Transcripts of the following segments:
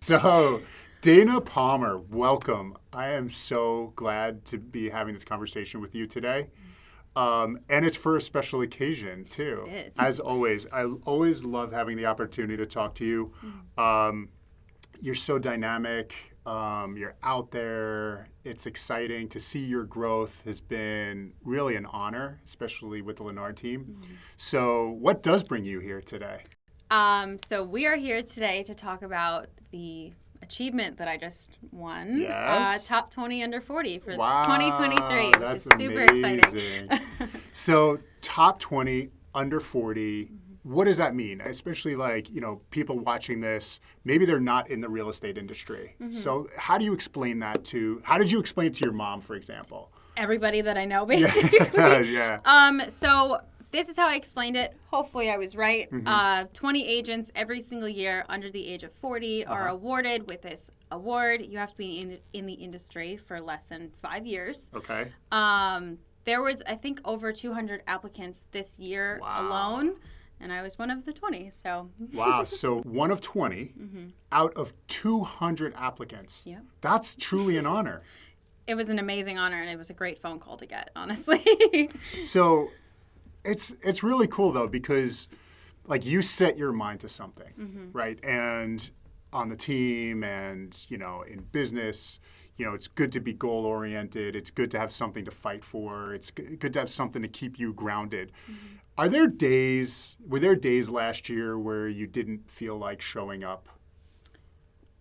So, Dana Palmer, welcome. I am so glad to be having this conversation with you today. And it's for a special occasion, too. It is. As always, I always love having the opportunity to talk to you. You're so dynamic. You're out there. It's exciting. To see your growth has been really an honor, especially with the Lenard Team. So what does bring you here today? So we are here today to talk about the achievement that I just won. Yes. Top 20 under 40 for Wow, 2023, which that's is super exciting. So top 20 under 40. What does that mean? Especially people watching this, maybe they're not in the real estate industry. So how do you explain that how did you explain it to your mom, for example? Everybody that I know, basically. Yeah. So this is how I explained it. Hopefully I was right. 20 agents every single year under the age of 40 are awarded with this award. You have to be in the industry for less than 5 years. Okay. There was, I think, over 200 applicants this year alone. And I was one of the 20, so. Wow, so one of 20 out of 200 applicants. Yep. That's truly an honor. It was an amazing honor, and it was a great phone call to get, honestly. So it's really cool, though, because you set your mind to something, right? And on the team and, in business, it's good to be goal-oriented. It's good to have something to fight for. It's good to have something to keep you grounded. Were there days last year where you didn't feel like showing up?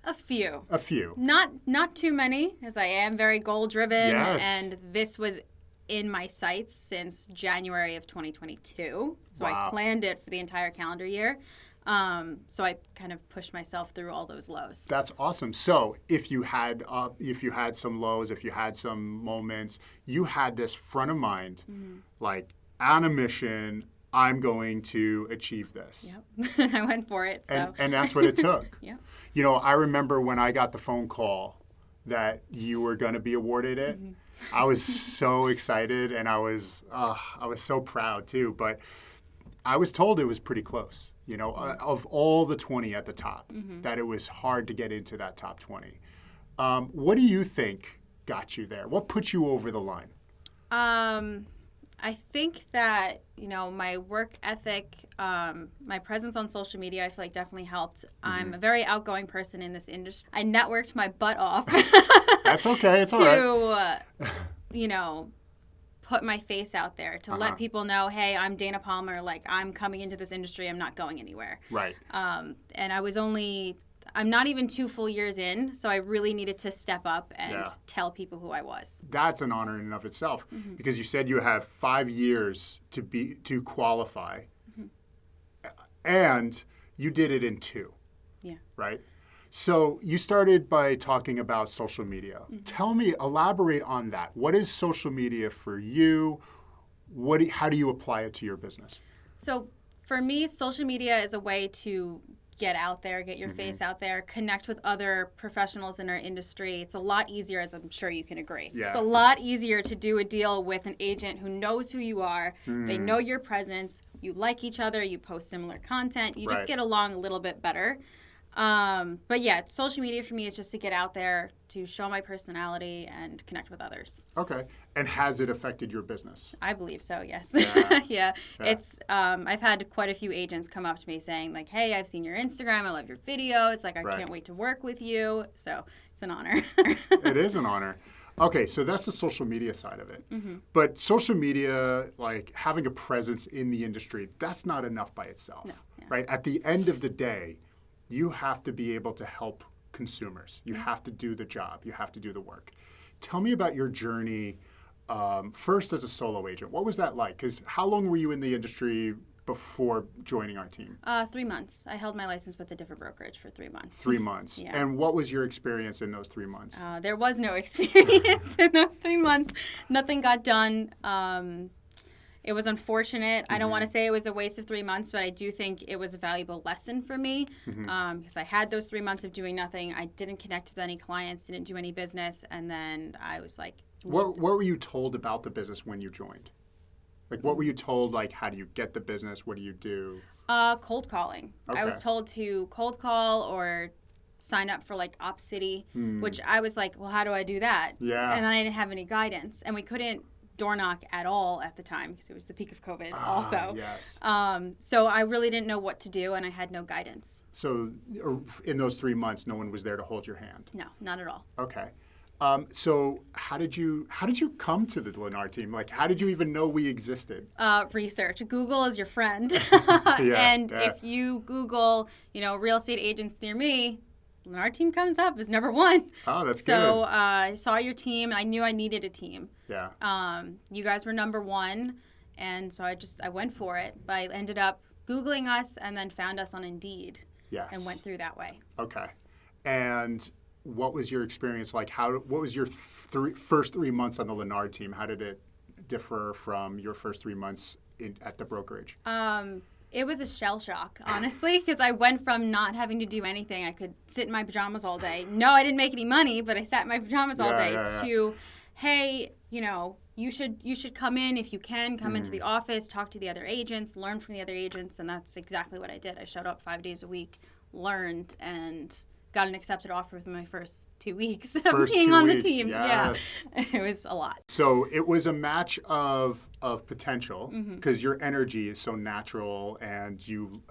A few. A few. Not too many, as I am very goal-driven. Yes. And this was in my sights since January of 2022. So Wow. I planned it for the entire calendar year. So I kind of pushed myself through all those lows. That's awesome. So if you had some lows, if you had some moments, you had this front of mind, on a mission, I'm going to achieve this. Yep. I went for it. So. And that's what it took. Yep. I remember when I got the phone call that you were going to be awarded it. I was so excited, and I was so proud too. But I was told it was pretty close. Of all the 20 at the top, that it was hard to get into that top 20. What do you think got you there? What put you over the line? I think that, my work ethic, my presence on social media, I feel like definitely helped. I'm a very outgoing person in this industry. I networked my butt off. That's okay. It's all right. To, put my face out there to let people know, hey, I'm Dana Palmer. I'm coming into this industry. I'm not going anywhere. Right. And I'm not even 2 full years in, so I really needed to step up and tell people who I was. That's an honor in and of itself, because you said you have 5 years to qualify, and you did it in 2. Yeah. Right? So you started by talking about social media. Elaborate on that. What is social media for you? How do you apply it to your business? So for me, social media is a way to get out there, get your face out there, connect with other professionals in our industry. It's a lot easier, as I'm sure you can agree. Yeah. It's a lot easier to do a deal with an agent who knows who you are. They know your presence. You like each other. You post similar content. You just get along a little bit better. But yeah, social media for me is just to get out there, to show my personality and connect with others. Okay. And has it affected your business? I believe so, yes. Yeah. It's, I've had quite a few agents come up to me saying hey, I've seen your Instagram. I love your videos. I can't wait to work with you. So it's an honor. It is an honor. Okay, so that's the social media side of it. But social media, having a presence in the industry, that's not enough by itself. No, yeah. Right? At the end of the day, you have to be able to help consumers. You have to do the job. You have to do the work. Tell me about your journey first as a solo agent. What was that like? Because how long were you in the industry before joining our team? 3 months. I held my license with a different brokerage for 3 months. 3 months. Yeah. And what was your experience in those 3 months? There was no experience in those 3 months. Nothing got done. It was unfortunate. I don't want to say it was a waste of 3 months, but I do think it was a valuable lesson for me because I had those 3 months of doing nothing. I didn't connect with any clients, didn't do any business, and then I was like... What were you told about the business when you joined? What were you told, how do you get the business? What do you do? Cold calling. Okay. I was told to cold call or sign up for like Op City, which I was like, well, how do I do that? Yeah. And then I didn't have any guidance, and we couldn't door knock at all at the time because it was the peak of COVID also. Yes. So I really didn't know what to do, and I had no guidance. So in those 3 months, no one was there to hold your hand? No, not at all. Okay. So how did you come to the Lenard team? Like, how did you even know we existed? Research. Google is your friend. Yeah. If you Google, real estate agents near me, Lenard Team comes up as number one. Oh, that's good. So I saw your team, and I knew I needed a team. Yeah. You guys were number one, and so I went for it. But I ended up Googling us and then found us on Indeed. Yes. And went through that way. Okay. And what was your experience like? What was your first 3 months on the Lenard team? How did it differ from your first 3 months at the brokerage? It was a shell shock, honestly, because I went from not having to do anything. I could sit in my pajamas all day. No, I didn't make any money, but I sat in my pajamas all day. To, hey, you should come in if you can, come into the office, talk to the other agents, learn from the other agents, and that's exactly what I did. I showed up 5 days a week, learned, and got an accepted offer within my first 2 weeks of being on the team. Yes. Yeah, it was a lot. So it was a match of potential because your energy is so natural and you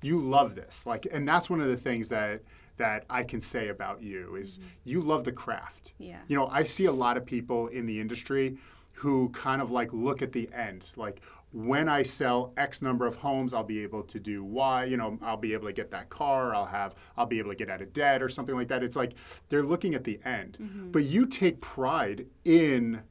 love this. And that's one of the things that I can say about you is you love the craft. Yeah. I see a lot of people in the industry who kind of look at the end, like when I sell X number of homes, I'll be able to do Y, I'll be able to get that car, I'll be able to get out of debt or something like that. It's like they're looking at the end. But you take pride in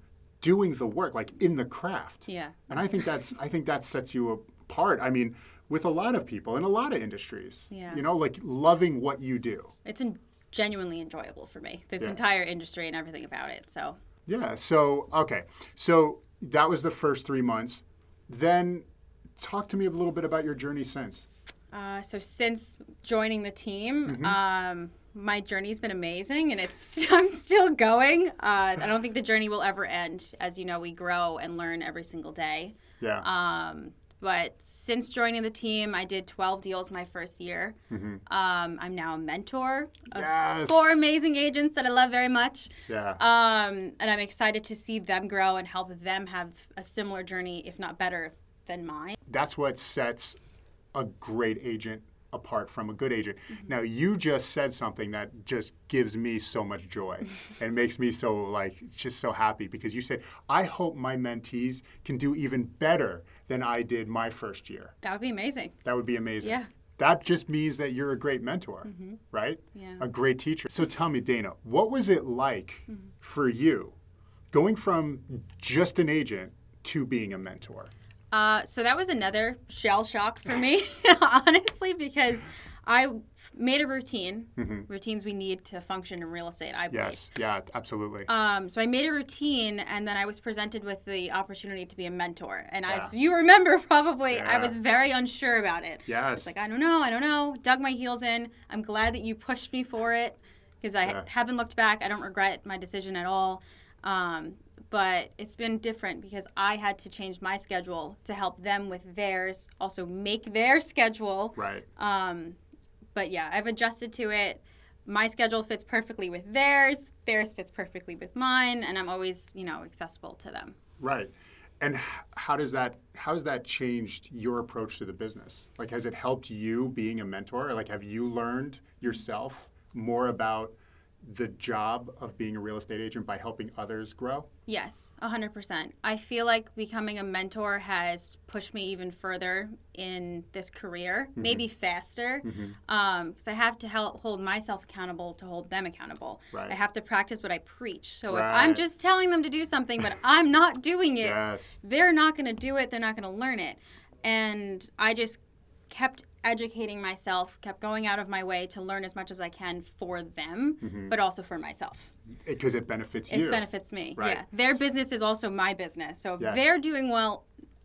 doing the work, like in the craft. Yeah. And I think that sets you apart. I mean, with a lot of people in a lot of industries. Yeah. Loving what you do. It's genuinely enjoyable for me, this entire industry and everything about it. So. Yeah. So, okay. So that was the first 3 months. Then talk to me a little bit about your journey since. So since joining the team, my journey's been amazing, and I'm still going. I don't think the journey will ever end. As you know, we grow and learn every single day. Yeah. But since joining the team, I did 12 deals my first year. I'm now a mentor of 4 amazing agents that I love very much. Yeah. And I'm excited to see them grow and help them have a similar journey, if not better, than mine. That's what sets a great agent apart from a good agent. Now, you just said something that just gives me so much joy and makes me so just so happy because you said, I hope my mentees can do even better than I did my first year. That would be amazing. That would be amazing. Yeah. That just means that you're a great mentor, right? Yeah. A great teacher. So tell me, Dana, what was it like for you going from just an agent to being a mentor? So that was another shell shock for me, honestly, because I made a routine, routines we need to function in real estate, I believe. Yes, yeah, absolutely. So I made a routine, and then I was presented with the opportunity to be a mentor. And as you remember, probably, I was very unsure about it. Yes. I was like, I don't know, dug my heels in. I'm glad that you pushed me for it, because I haven't looked back. I don't regret my decision at all. But it's been different because I had to change my schedule to help them with theirs, also make their schedule. Right. But yeah, I've adjusted to it. My schedule fits perfectly with theirs. Theirs fits perfectly with mine, and I'm always, accessible to them. Right. And how has that changed your approach to the business? Has it helped you being a mentor? Have you learned yourself more about the job of being a real estate agent by helping others grow? Yes, 100%. I feel like becoming a mentor has pushed me even further in this career, maybe faster, because I have to hold myself accountable to hold them accountable. Right. I have to practice what I preach. So if I'm just telling them to do something, but I'm not doing it, they're not going to do it, they're not going to learn it. And I just kept educating myself, kept going out of my way to learn as much as I can for them, but also for myself. Because it benefits you. It benefits me, right. Yeah. Their business is also my business. So if they're doing well,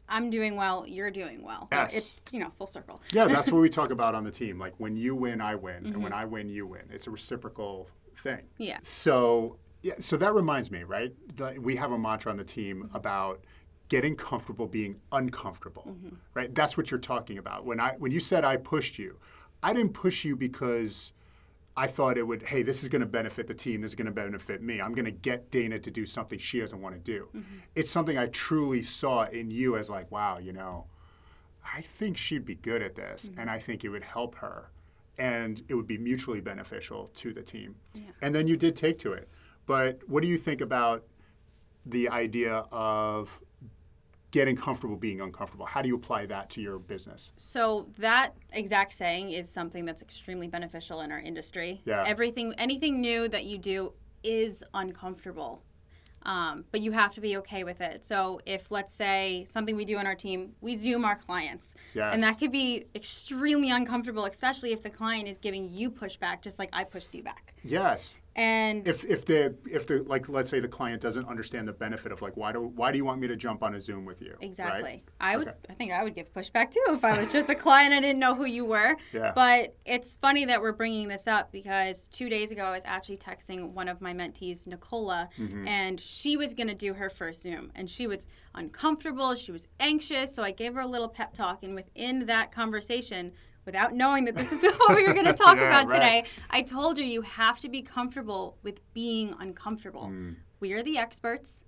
I'm doing well, you're doing well. Yes. It's, full circle. Yeah, that's what we talk about on the team. When you win, I win. And when I win, you win. It's a reciprocal thing. Yeah. So that reminds me, right? We have a mantra on the team about getting comfortable being uncomfortable, right? That's what you're talking about. When you said I pushed you, I didn't push you because I thought it would, hey, this is going to benefit the team. This is going to benefit me. I'm going to get Dana to do something she doesn't want to do. It's something I truly saw in you as like, wow, I think she'd be good at this, and I think it would help her, and it would be mutually beneficial to the team. Yeah. And then you did take to it. But what do you think about the idea of getting comfortable being uncomfortable? How do you apply that to your business? So that exact saying is something that's extremely beneficial in our industry. Yeah. Anything new that you do is uncomfortable. But you have to be okay with it. So if, let's say, something we do on our team, we Zoom our clients. Yes. And that could be extremely uncomfortable, especially if the client is giving you pushback, just like I pushed you back. Yes. And if the like, let's say the client doesn't understand the benefit of like, why do you want me to jump on a Zoom with you? Exactly. Right? I think I would give pushback too if I was just a client. I didn't know who you were. Yeah. But it's funny that we're bringing this up because 2 days ago I was actually texting one of my mentees, Nicola, and she was going to do her first Zoom, and she was uncomfortable. She was anxious. So I gave her a little pep talk, and within that conversation, without knowing that this is what we were going to talk about today, I told her you have to be comfortable with being uncomfortable. We are the experts.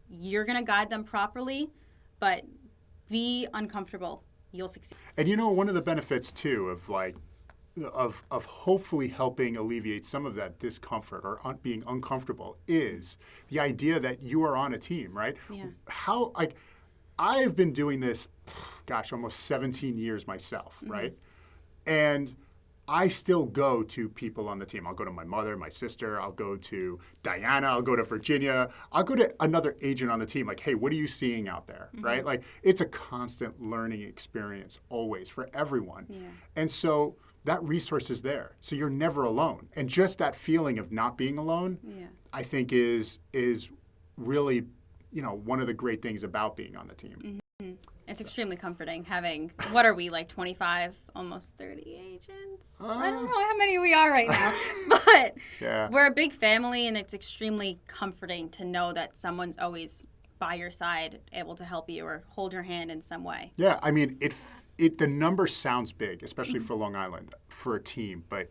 You're going to guide them properly, but be uncomfortable. You'll succeed. And one of the benefits too of like of hopefully helping alleviate some of that discomfort or being uncomfortable is the idea that you are on a team, right? Yeah. How like I've been doing this, almost 17 years myself, right? And I still go to people on the team. I'll go to my mother, my sister. I'll go to Diana. I'll go to Virginia. I'll go to another agent on the team. Like, hey, what are you seeing out there, right? Like, it's a constant learning experience always for everyone. Yeah. And so that resource is there. So you're never alone. And just that feeling of not being alone, I think is really, one of the great things about being on the team. It's extremely comforting having, what are we, like 25, almost 30 agents? I don't know how many we are right now, but we're a big family, and it's extremely comforting to know that someone's always by your side, able to help you or hold your hand in some way. Yeah, I mean, the number sounds big, especially for Long Island, for a team, but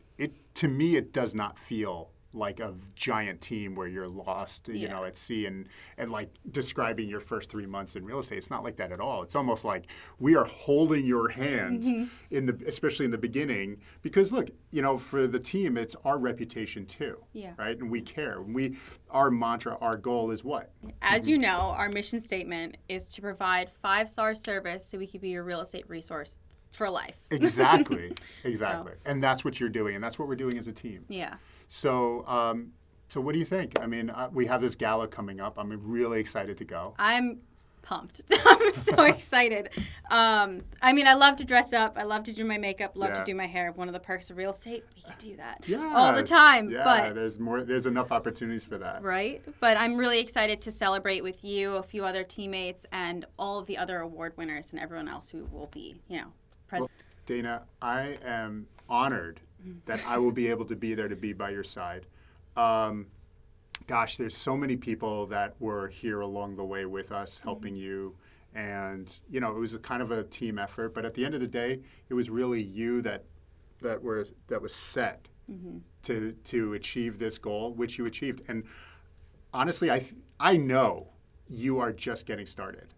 to me, it does not feel like a giant team where you're lost, at sea and like describing your first 3 months in real estate. It's not like that at all. It's almost like we are holding your hand especially in the beginning, because look, for the team, it's our reputation too, right? And we care. Our mantra, our goal is what? As you know, our mission statement is to provide 5-star service so we can be your real estate resource for life. Exactly. And that's what you're doing, and that's what we're doing as a team. Yeah. So, so what do you think? I mean, we have this gala coming up. I'm really excited to go. I'm pumped. I'm so excited. I mean, I love to dress up. I love to do my makeup. Love to do my hair. One of the perks of real estate, we can do that all the time. Yeah, but there's enough opportunities for that. Right? But I'm really excited to celebrate with you, a few other teammates, and all of the other award winners and everyone else who will be, present. Well, Dana, I am honored that I will be able to be there to be by your side. There's so many people that were here along the way with us, helping you. And, it was a kind of a team effort. But at the end of the day, it was really you that was set to achieve this goal, which you achieved. And honestly, I know you are just getting started,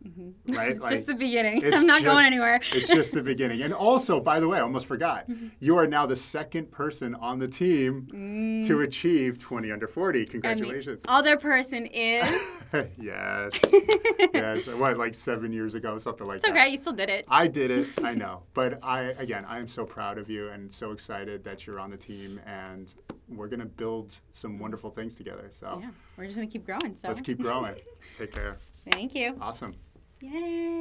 right? It's just the beginning. I'm not going anywhere. It's just the beginning. And also, by the way, I almost forgot, you are now the second person on the team to achieve 20 under 40. Congratulations. And the other person is? Yes. What, like 7 years ago, something like that. It's okay. You still did it. I did it. I know. But I am so proud of you and so excited that you're on the team, and we're going to build some wonderful things together. So yeah, we're just going to keep growing. So let's keep growing. Take care. Thank you. Awesome. Yay.